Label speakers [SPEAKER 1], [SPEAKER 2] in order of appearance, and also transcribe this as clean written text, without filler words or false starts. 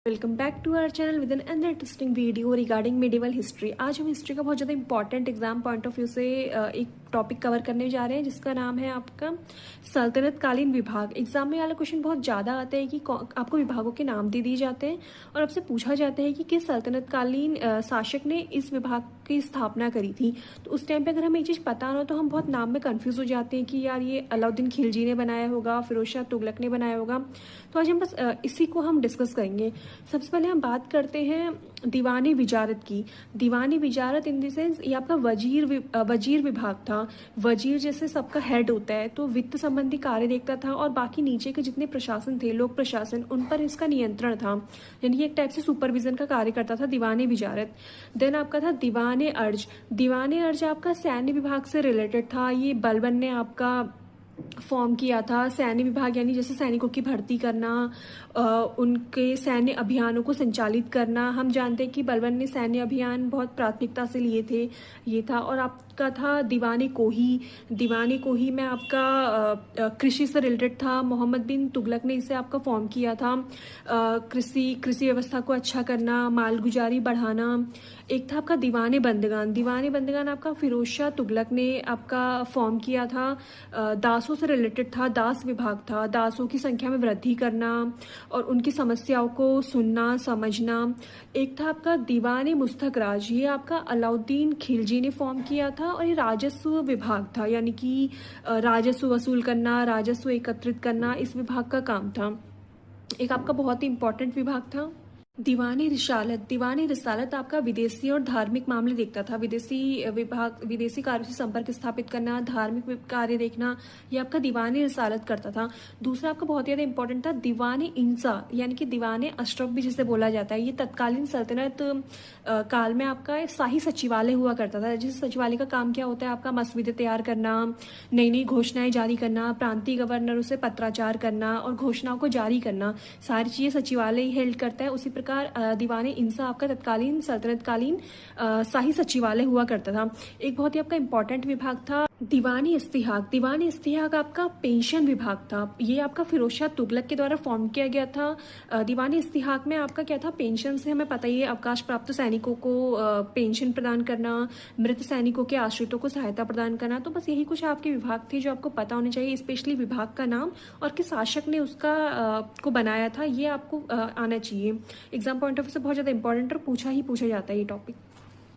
[SPEAKER 1] Welcome back to our channel with an another interesting video regarding medieval history. आज हम history का बहुत ज़्यादा important exam point of view से एक टॉपिक कवर करने जा रहे हैं जिसका नाम है आपका सल्तनत कालीन विभाग। एग्जाम में वाला क्वेश्चन बहुत ज़्यादा आता है कि आपको विभागों के नाम दे दिए जाते हैं और आपसे पूछा जाता है कि किस सल्तनत कालीन शासक ने इस विभाग की स्थापना करी थी। तो उस टाइम पे अगर हमें एक चीज़ पता ना तो हम बहुत नाम में कंफ्यूज हो जाते हैं कि यार ये अलाउद्दीन खिलजी ने बनाया होगा, फिरोज शाह तुगलक ने बनाया होगा। तो आज हम बस इसी को हम डिस्कस करेंगे। सबसे पहले हम बात करते हैं दीवानी विजारत की। दीवानी विजारत इन द सेंस ये आपका वजीर विभाग था। वजीर जैसे सबका हेड होता है तो वित्त संबंधी कार्य देखता था और बाकी नीचे के जितने प्रशासन थे, लोक प्रशासन, उन पर इसका नियंत्रण था, यानी कि एक टाइप से सुपरविजन का कार्य करता था दीवानी विजारत। देन आपका था दीवाने अर्ज। दीवाने अर्ज आपका सैन्य विभाग से रिलेटेड था। ये बलबन ने आपका फॉर्म किया था। सैन्य विभाग यानी जैसे सैनिकों की भर्ती करना, उनके सैन्य अभियानों को संचालित करना। हम जानते हैं कि बलबन ने सैन्य अभियान बहुत प्राथमिकता से लिए थे, ये था। और आपका था दीवाने कोही। दीवाने कोही में आपका कृषि से रिलेटेड था। मोहम्मद बिन तुगलक ने इसे आपका फॉर्म किया था। कृषि व्यवस्था को अच्छा करना, मालगुजारी बढ़ाना। एक था आपका दीवाने बंदगान। दीवाने बंदगान आपका फिरोज शाह तुगलक ने आपका फॉर्म किया था। दासों से रिलेटेड था, दास विभाग था। दासों की संख्या में वृद्धि करना और उनकी समस्याओं को सुनना समझना। एक था आपका दीवाने मुस्तक राज। ये आपका अलाउद्दीन खिलजी ने फॉर्म किया था और ये राजस्व विभाग था, यानी कि राजस्व वसूल करना, राजस्व एकत्रित करना, इस विभाग का काम था। एक आपका बहुत ही इंपॉर्टेंट विभाग था दीवानी रिसालत। दीवानी रिसालत आपका विदेशी और धार्मिक मामले देखता था। विदेशी कार्यों से संपर्क स्थापित करना, धार्मिक कार्य देखना, ये आपका दीवानी रिसालत करता था। दूसरा आपका बहुत ज़्यादा इंपॉर्टेंट था दीवाने इंसा, यानी कि दीवाने अशरफ भी जिसे बोला जाता है। ये तत्कालीन सल्तनत काल में आपका शाही सचिवालय हुआ करता था। जिस सचिवालय का काम क्या होता है, आपका मसविदे तैयार करना, नई नई घोषणाएं जारी करना, प्रांतीय गवर्नरों से पत्राचार करना और घोषणाओं को जारी करना, सारी चीज़ें सचिवालय ही हेल्ड करता है। उसी प्रकार दीवाने इंसा आपका तत्कालीन सल्तनतकालीन शाही सचिवालय हुआ करता था। एक बहुत ही आपका इंपॉर्टेंट विभाग था दीवानी इस्तिहाक। दीवानी इस्तिहाक आपका पेंशन विभाग था। ये आपका फिरोज शाह तुगलक के द्वारा फॉर्म किया गया था। दीवानी इस्तिहाक में आपका क्या था, पेंशन से हमें पता ही है, अवकाश प्राप्त सैनिकों को पेंशन प्रदान करना, मृत सैनिकों के आश्रितों को सहायता प्रदान करना। तो बस यही कुछ आपके विभाग थे जो आपको पता होने चाहिए, स्पेशली विभाग का नाम और किस शासक ने उसका को बनाया था, ये आपको आना चाहिए। एग्जाम पॉइंट ऑफ व्यू से बहुत ज़्यादा इंपॉर्टेंट और पूछा ही पूछा जाता है ये टॉपिक।